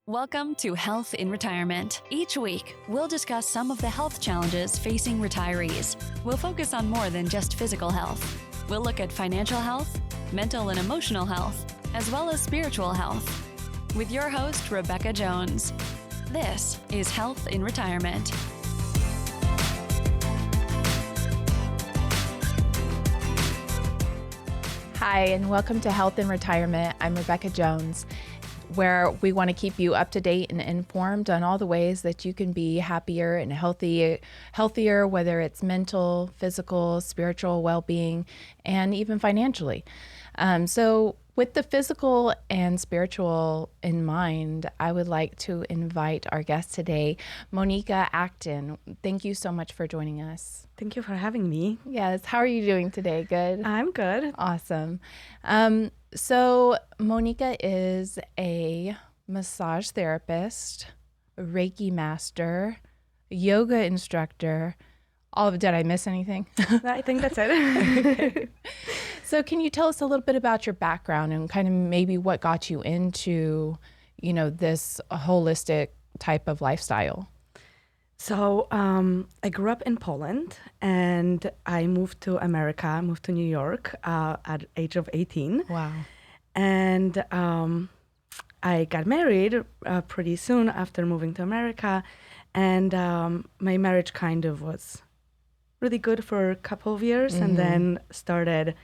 Welcome to Health in Retirement. Each week, we'll discuss some of the health challenges facing retirees. We'll focus on more than just physical health. We'll look at financial health, mental and emotional health, as well as spiritual health. With your host, Rebecca Jones. This is Health in Retirement. Hi, and welcome to Health in Retirement. I'm Rebecca Jones, where we want to keep you up to date and informed on all the ways that you can be happier and healthier, whether it's mental, physical, spiritual well-being, and even financially. So with the physical and spiritual in mind, I would like to invite our guest today, Monika Acton. Thank you so much for joining us. Thank you for having me. Yes. How are you doing today? Good? I'm good. Awesome. So Monika is a massage therapist, a Reiki master, a yoga instructor. Did I miss anything? I think that's it. So can you tell us a little bit about your background and kind of maybe what got you into, this holistic type of lifestyle? So I grew up in Poland and I moved to America, moved to New York at the age of 18. Wow. And I got married pretty soon after moving to America. And my marriage kind of was really good for a couple of years and then started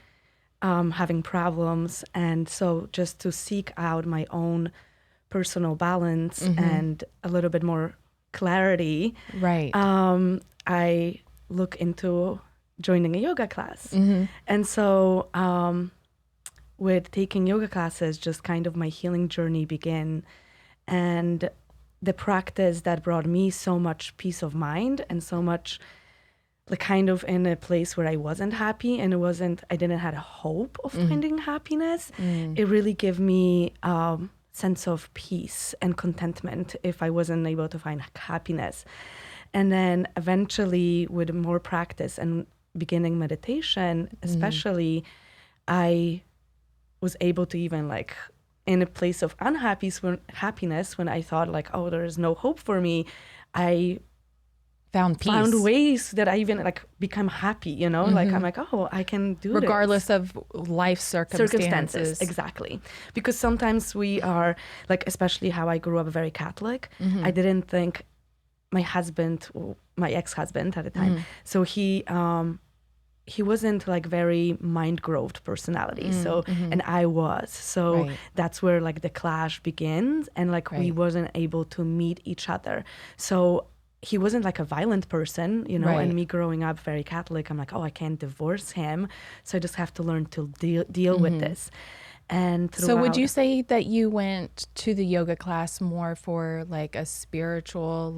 having problems. And so just to seek out my own personal balance and a little bit more clarity, right? I look into joining a yoga class. And so with taking yoga classes, just kind of my healing journey began. And the practice that brought me so much peace of mind and so much kind of in a place where I wasn't happy and I didn't have a hope of finding happiness. It really gave me a sense of peace and contentment if I wasn't able to find happiness. And then eventually with more practice and beginning meditation, especially, I was able to even in a place of happiness when I thought there is no hope for me, I found peace. Found ways that I even become happy, I'm I can do regardless this. of life circumstances. Exactly. Because sometimes we are especially how I grew up very Catholic. I didn't think my ex-husband at the time, so he wasn't very mind growth personality. So, and I was, so right. That's where the clash begins. And right. We wasn't able to meet each other. So he wasn't a violent person, right. And me growing up very Catholic, I'm I can't divorce him. So I just have to learn to deal with this. And so would you say that you went to the yoga class more for a spiritual,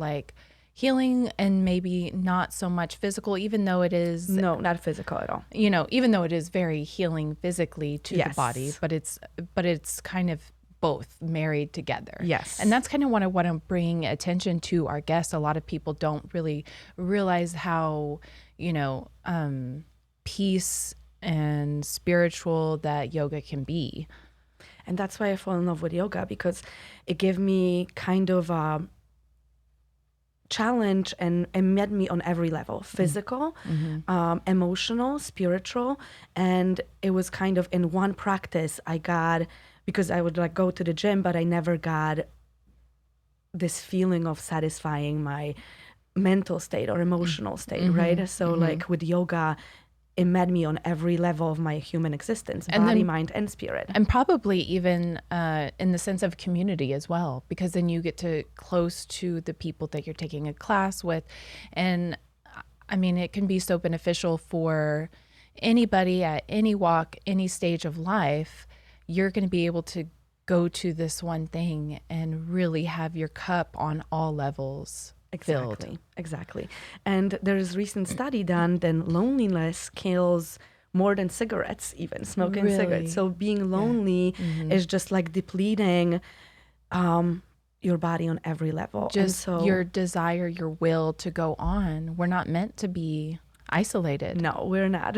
healing and maybe not so much physical, even though it is... No, not physical at all. Even though it is very healing physically to yes. the body, but it's kind of both married together. Yes. And that's kind of what I want to bring attention to our guests. A lot of people don't really realize how, peace and spiritual that yoga can be. And that's why I fell in love with yoga, because it gave me kind of a challenge and met me on every level, physical, emotional, spiritual. And it was kind of in one practice I got, because I would go to the gym, but I never got this feeling of satisfying my mental state or emotional state, right? So with yoga, it met me on every level of my human existence, body, mind, and spirit. And probably even in the sense of community as well, because then you get to close to the people that you're taking a class with. And I mean, it can be so beneficial for anybody at any walk, any stage of life. You're going to be able to go to this one thing and really have your cup on all levels filled. Exactly. And there's a recent study done that loneliness kills more than cigarettes, even smoking cigarettes. So being lonely is just depleting your body on every level. Just your desire, your will to go on. We're not meant to be isolated. No, we're not.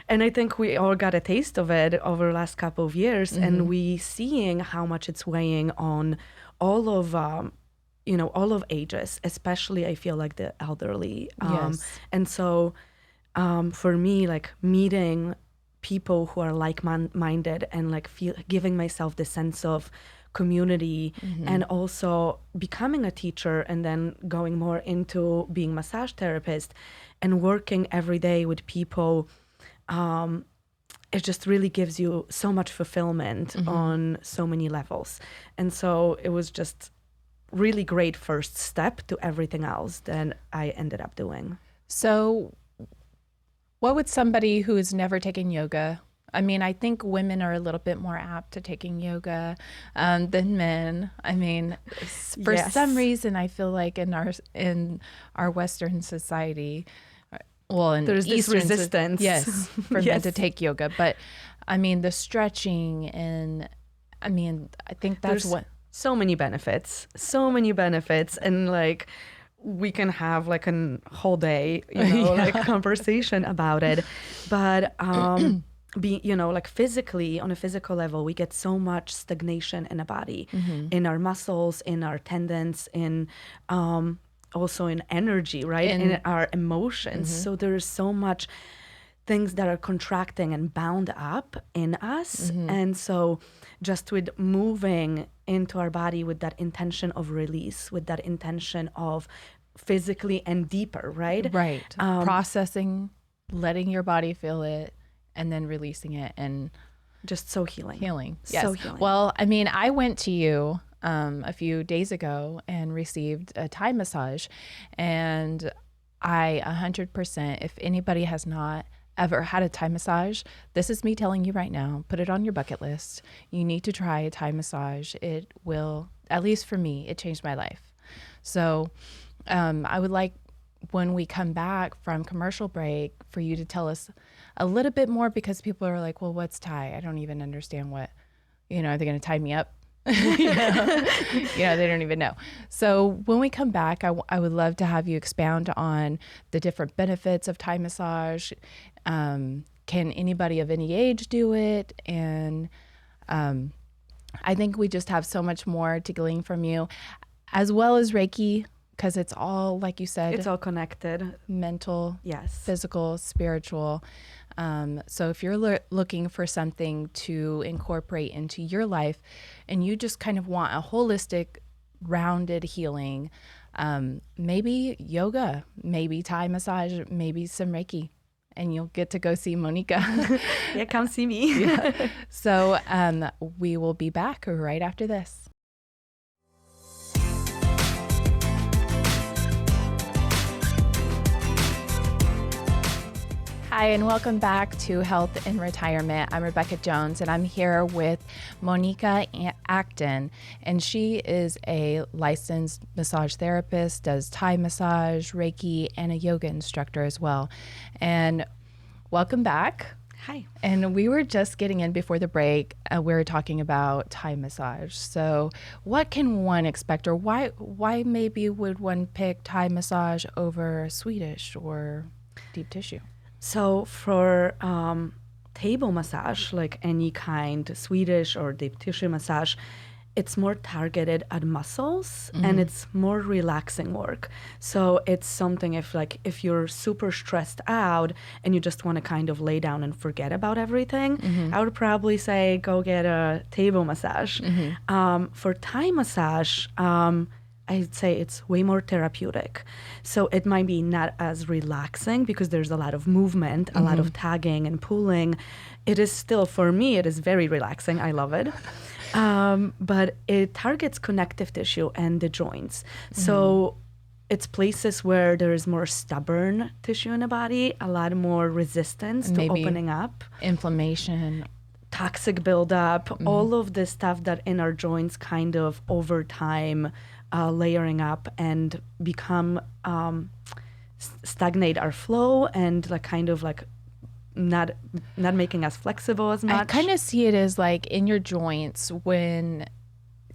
And I think we all got a taste of it over the last couple of years, and we seeing how much it's weighing on all of all of ages, especially I feel like the elderly. Yes. And so for me, like meeting people who are like-minded and like giving myself the sense of community, and also becoming a teacher and then going more into being massage therapist and working every day with people, it just really gives you so much fulfillment on so many levels. And so it was just really great first step to everything else that I ended up doing. So what would somebody who has never taken yoga, I mean, I think women are a little bit more apt to taking yoga than men. I mean, for some reason, I feel like in our Western society, well, in there's this Eastern resistance, yes, for men to take yoga. But I mean, the stretching and I mean, I think that's so many benefits, and like we can have like a whole day, like conversation about it. But like physically, on a physical level, we get so much stagnation in the body, in our muscles, in our tendons, in also in energy, right? In our emotions. So there's so much things that are contracting and bound up in us. And so just with moving into our body with that intention of release, with that intention of physically and deeper, right? Right. Processing, letting your body feel it, and then releasing it, and just so healing. Yes. So healing. Well, I mean, I went to you a few days ago and received a Thai massage, and I 100%, if anybody has not ever had a Thai massage, this is me telling you right now, put it on your bucket list. You need to try a Thai massage. It will, at least for me, it changed my life. So I would like, when we come back from commercial break, for you to tell us a little bit more, because people are like, well, what's Thai? I don't even understand what, are they going to tie me up? They don't even know. So when we come back, I would love to have you expound on the different benefits of Thai massage. Can anybody of any age do it? And I think we just have so much more to glean from you, as well as Reiki, because it's all, like you said, it's all connected. Mental, yes, physical, spiritual. So if you're looking for something to incorporate into your life and you just kind of want a holistic, rounded healing, maybe yoga, maybe Thai massage, maybe some Reiki, and you'll get to go see Monika. Yeah, come see me. Yeah. So we will be back right after this. Hi, and welcome back to Health in Retirement. I'm Rebecca Jones, and I'm here with Monika Acton, and she is a licensed massage therapist, does Thai massage, Reiki, and a yoga instructor as well. And welcome back. Hi. And we were just getting in before the break. We were talking about Thai massage. So what can one expect, or why maybe would one pick Thai massage over Swedish or deep tissue? So for table massage, like any kind, Swedish or deep tissue massage, it's more targeted at muscles and it's more relaxing work. So it's something if you're super stressed out and you just want to kind of lay down and forget about everything, I would probably say go get a table massage. For Thai massage, I'd say it's way more therapeutic. So it might be not as relaxing because there's a lot of movement, a lot of tagging and pulling. It is still, for me, it is very relaxing. I love it. But it targets connective tissue and the joints. So it's places where there is more stubborn tissue in the body, a lot more resistance to opening up. Inflammation. Toxic buildup, all of the stuff that in our joints kind of over time layering up and become stagnate our flow and not making us flexible as much. I kind of see it as like in your joints when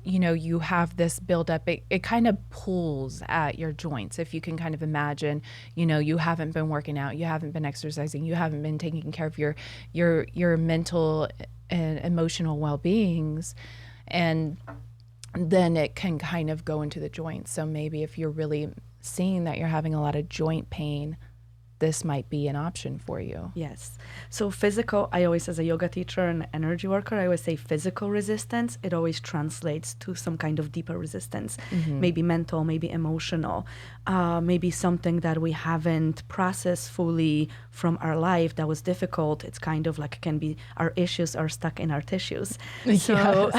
you have this buildup, it kind of pulls at your joints. If you can kind of imagine, you haven't been working out, you haven't been exercising, you haven't been taking care of your mental and emotional well-beings, and then it can kind of go into the joints. So maybe if you're really seeing that you're having a lot of joint pain, this might be an option for you. Yes. So physical, I always, as a yoga teacher and energy worker, I always say physical resistance. It always translates to some kind of deeper resistance, maybe mental, maybe emotional, maybe something that we haven't processed fully from our life that was difficult. It's kind of like, can be, our issues are stuck in our tissues. So,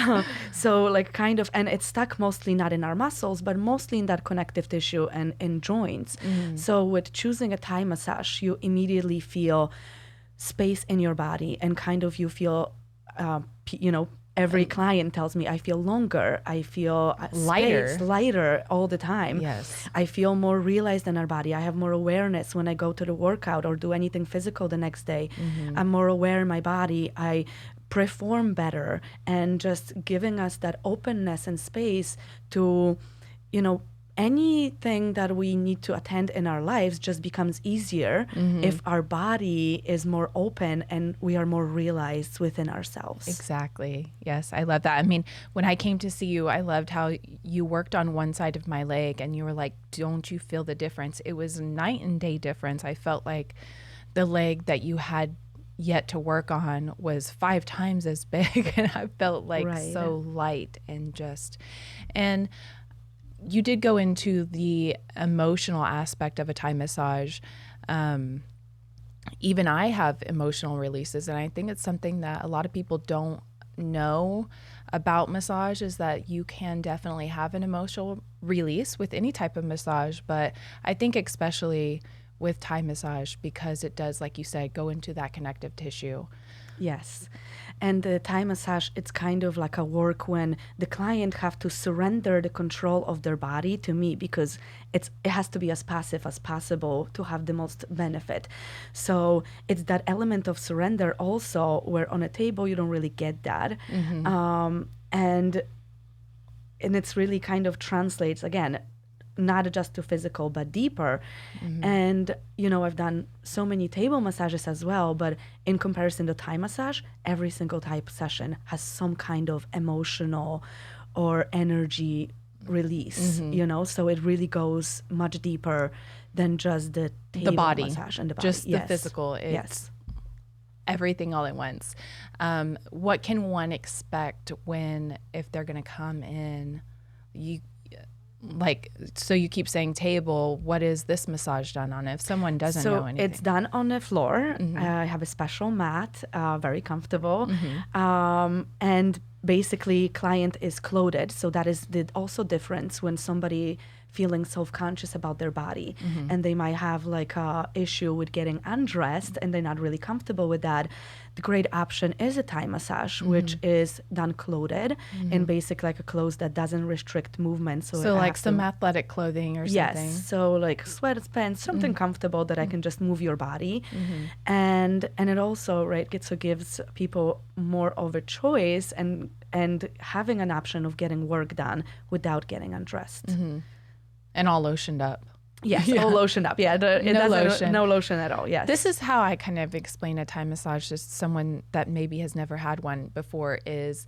so like kind of, and it's stuck mostly not in our muscles, but mostly in that connective tissue and in joints. So with choosing a Thai massage, you immediately feel space in your body, and kind of you feel, every client tells me I feel longer, I feel lighter all the time. Yes. I feel more realized in our body. I have more awareness when I go to the workout or do anything physical the next day. I'm more aware in my body. I perform better, and just giving us that openness and space to, anything that we need to attend in our lives just becomes easier if our body is more open and we are more realized within ourselves. Exactly. Yes, I love that. I mean, when I came to see you, I loved how you worked on one side of my leg and you were like, don't you feel the difference? It was a night and day difference. I felt like the leg that you had yet to work on was 5 times as big, and I felt like so light and you did go into the emotional aspect of a Thai massage. Even I have emotional releases, and I think it's something that a lot of people don't know about massage, is that you can definitely have an emotional release with any type of massage, but I think especially with Thai massage, because it does, like you said, go into that connective tissue. Yes. And the Thai massage, it's kind of like a work when the client have to surrender the control of their body to me, because it has to be as passive as possible to have the most benefit. So it's that element of surrender also, where on a table you don't really get that. And it's really kind of translates, again, not just to physical, but deeper. And, I've done so many table massages as well, but in comparison to Thai massage, every single type session has some kind of emotional or energy release, so it really goes much deeper than just the table body massage and the body. Just the physical. It's everything all at once. What can one expect if they're going to come in? So you keep saying table, what is this massage done on if someone doesn't know anything? So it's done on the floor. I have a special mat, very comfortable. And basically client is clothed. So that is also difference when somebody feeling self-conscious about their body, and they might have like a issue with getting undressed and they're not really comfortable with that. The great option is a Thai massage, which is done clothed in basic like a clothes that doesn't restrict movement. So like some athletic clothing or something. Yes, so like sweatpants, something comfortable that I can just move your body. And it also, gives people more of a choice and having an option of getting work done without getting undressed. And all lotioned up. Yes, all lotioned up. Yeah, no lotion at all. Yes. This is how I kind of explain a Thai massage to someone that maybe has never had one before. Is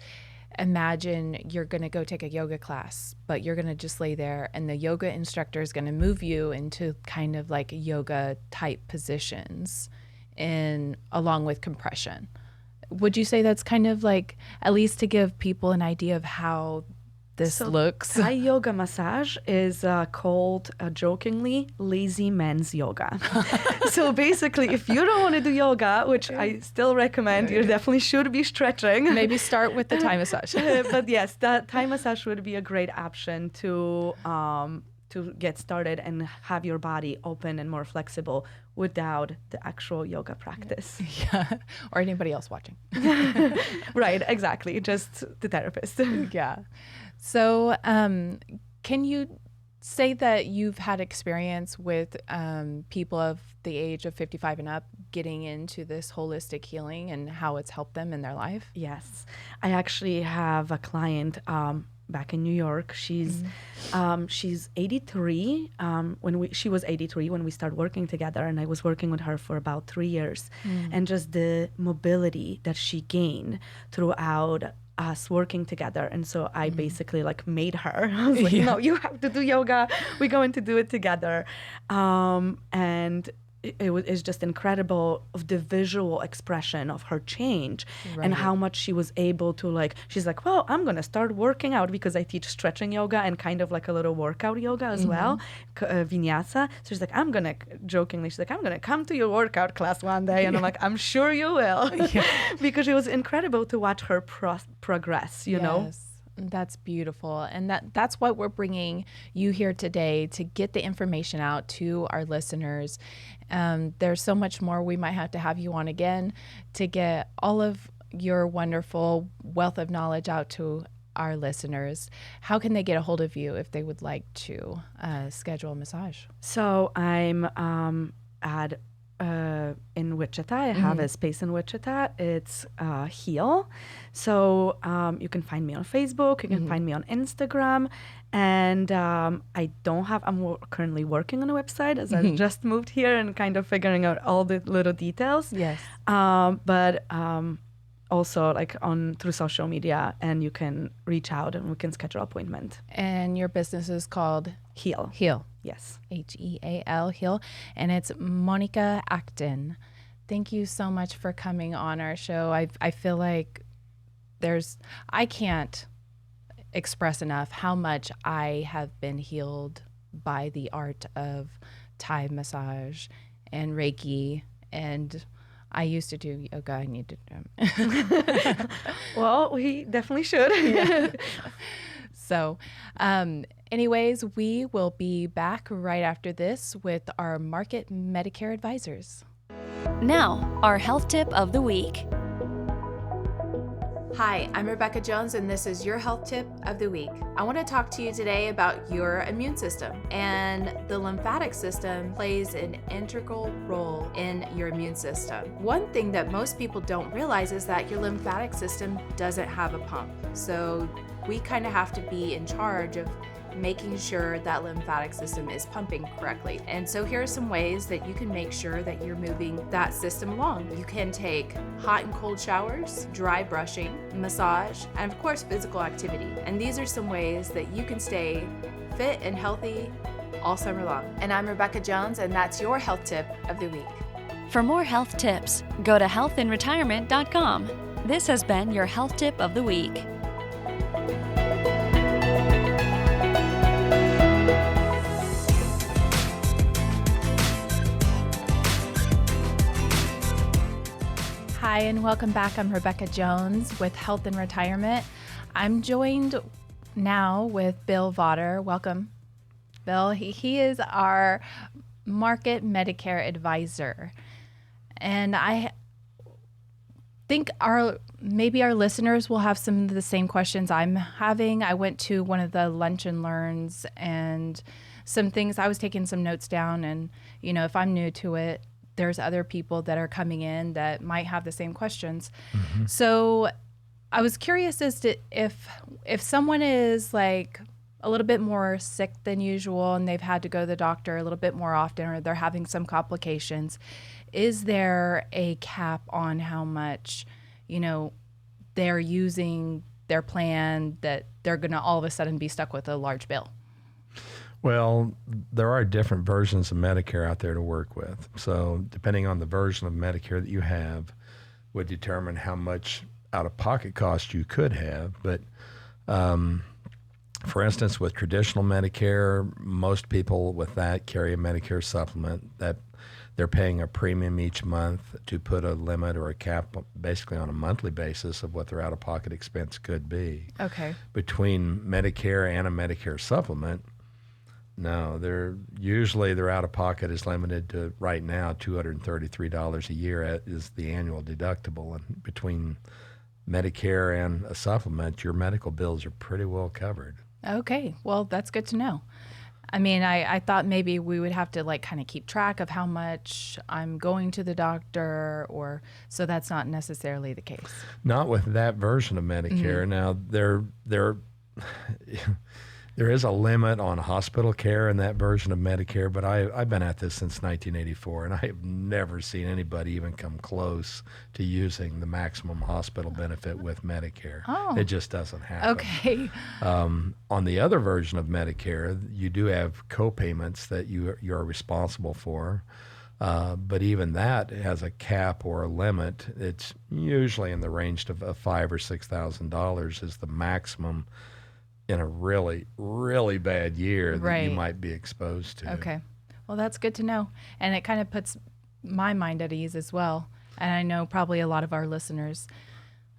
imagine you're going to go take a yoga class, but you're going to just lay there, and the yoga instructor is going to move you into kind of like yoga type positions, along with compression. Would you say that's kind of like, at least to give people an idea of how this looks? Thai yoga massage is called, jokingly, lazy man's yoga. So basically, if you don't want to do yoga, which I still recommend, you definitely should be stretching. Maybe start with the Thai massage. But yes, the Thai massage would be a great option to get started and have your body open and more flexible without the actual yoga practice. Yeah, or anybody else watching. Right, exactly, just the therapist. Yeah. So can you say that you've had experience with people of the age of 55 and up getting into this holistic healing and how it's helped them in their life? Yes. I actually have a client back in New York. She's 83. She was 83 when we started working together, and I was working with her for about 3 years. And just the mobility that she gained throughout us working together. And so I basically like made her. I was like, no, you have to do yoga. We're going to do it together. And it's just incredible of the visual expression of her change and how much she was able to like, she's like, well, I'm going to start working out because I teach stretching yoga and kind of like a little workout yoga as well, vinyasa. So she's like, I'm going to, jokingly, she's like, I'm going to come to your workout class one day. And I'm like, I'm sure you will. Because it was incredible to watch her progress, you know? That's beautiful. And that's what we're bringing you here today, to get the information out to our listeners. There's so much more. We might have to have you on again to get all of your wonderful wealth of knowledge out to our listeners. How can they get a hold of you if they would like to schedule a massage? So I'm in Wichita. I have a space in Wichita. It's Heal. So you can find me on Facebook. You can find me on Instagram. And I'm currently working on a website as I just moved here and kind of figuring out all the little details. Yes. But also like through social media, and you can reach out and we can schedule an appointment. And your business is called Heal. Heal. Yes. Heal, Heal. And it's Monika Acton. Thank you so much for coming on our show. I feel like I can't express enough how much I have been healed by the art of Thai massage and Reiki. And I used to do yoga. I need to. Well, we definitely should. So, anyways, we will be back right after this with our Market Medicare advisors. Now, our health tip of the week. Hi, I'm Rebecca Jones, and this is your health tip of the week. I want to talk to you today about your immune system, and the lymphatic system plays an integral role in your immune system. One thing that most people don't realize is that your lymphatic system doesn't have a pump. So we kind of have to be in charge of making sure that lymphatic system is pumping correctly. And so here are some ways that you can make sure that you're moving that system along. You can take hot and cold showers, dry brushing, massage, and of course physical activity. And these are some ways that you can stay fit and healthy all summer long. And I'm Rebecca Jones, and that's your health tip of the week. For more health tips, go to healthinretirement.com. This has been your health tip of the week. Hi, and welcome back. I'm Rebecca Jones with Health and Retirement. I'm joined now with Bill Vawter. Welcome, Bill. He is our Market Medicare advisor. And I think maybe our listeners will have some of the same questions I'm having. I went to one of the lunch and learns, and some things, I was taking some notes down, and if I'm new to it, there's other people that are coming in that might have the same questions. Mm-hmm. So I was curious as to if someone is like a little bit more sick than usual and they've had to go to the doctor a little bit more often, or they're having some complications, is there a cap on how much, they're using their plan that they're going to all of a sudden be stuck with a large bill? Well, there are different versions of Medicare out there to work with. So depending on the version of Medicare that you have would determine how much out-of-pocket cost you could have. But for instance, with traditional Medicare, most people with that carry a Medicare supplement that they're paying a premium each month to put a limit or a cap basically on a monthly basis of what their out-of-pocket expense could be. Okay. Between Medicare and a Medicare supplement, no, their out-of-pocket is limited to, right now, $233 a year is the annual deductible. And between Medicare and a supplement, your medical bills are pretty well covered. Okay, well, that's good to know. I mean, I thought maybe we would have to kind of keep track of how much I'm going to the doctor, so that's not necessarily the case. Not with that version of Medicare. Mm-hmm. Now, There is a limit on hospital care in that version of Medicare, but I've been at this since 1984, and I have never seen anybody even come close to using the maximum hospital benefit with Medicare. Oh. It just doesn't happen. Okay. On the other version of Medicare, you do have co-payments that you're responsible for, but even that has a cap or a limit. It's usually in the range of $5,000 or $6,000 is the maximum in a really, really bad year that you might be exposed to. Okay. Well, that's good to know. And it kind of puts my mind at ease as well. And I know probably a lot of our listeners.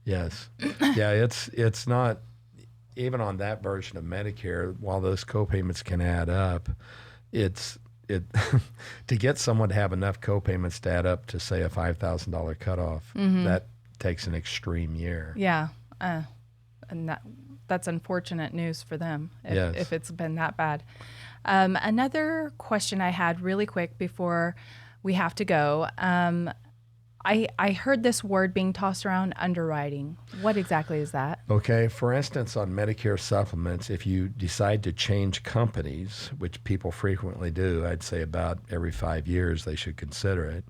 Yes. Yeah, it's not, even on that version of Medicare, while those co-payments can add up, to get someone to have enough co-payments to add up to, say, a $5,000 cutoff, that takes an extreme year. Yeah. And that's unfortunate news for them if it's been that bad. Another question I had really quick before we have to go. I heard this word being tossed around, underwriting. What exactly is that? Okay. For instance, on Medicare supplements, if you decide to change companies, which people frequently do, I'd say about every 5 years they should consider it,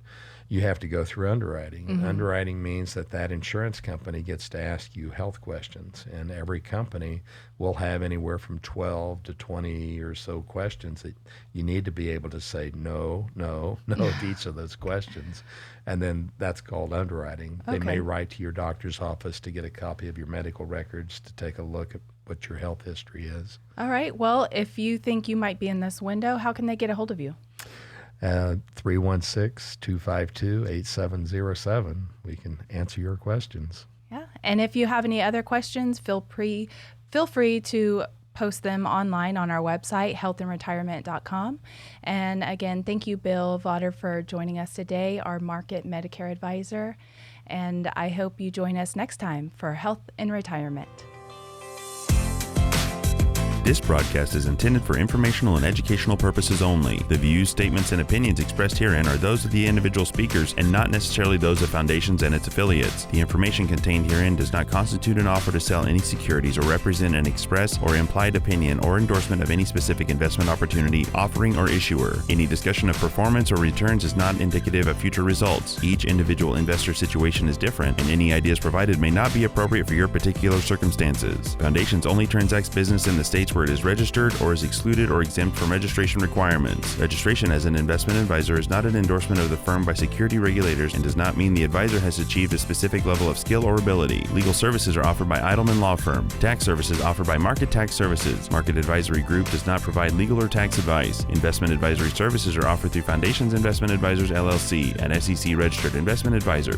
you have to go through underwriting. Mm-hmm. Underwriting means that insurance company gets to ask you health questions, and every company will have anywhere from 12 to 20 or so questions that you need to be able to say no to each of those questions. And then that's called underwriting. They may write to your doctor's office to get a copy of your medical records to take a look at what your health history is. All right. Well, if you think you might be in this window, how can they get a hold of you? 316-252-8707. We can answer your questions. Yeah. And if you have any other questions, feel free to post them online on our website, healthandretirement.com. And again, thank you, Bill Vawter, for joining us today, our market Medicare advisor. And I hope you join us next time for Health and Retirement. This broadcast is intended for informational and educational purposes only. The views, statements, and opinions expressed herein are those of the individual speakers and not necessarily those of Foundations and its affiliates. The information contained herein does not constitute an offer to sell any securities or represent an express or implied opinion or endorsement of any specific investment opportunity, offering, or issuer. Any discussion of performance or returns is not indicative of future results. Each individual investor situation is different, and any ideas provided may not be appropriate for your particular circumstances. Foundations only transacts business in the states where it is registered or is excluded or exempt from registration requirements. Registration as an investment advisor is not an endorsement of the firm by security regulators and does not mean the advisor has achieved a specific level of skill or ability. Legal services are offered by Eidelman Law Firm. Tax services offered by Market Tax Services. Market Advisory Group does not provide legal or tax advice. Investment advisory services are offered through Foundations Investment Advisors, LLC, an SEC-registered investment advisor.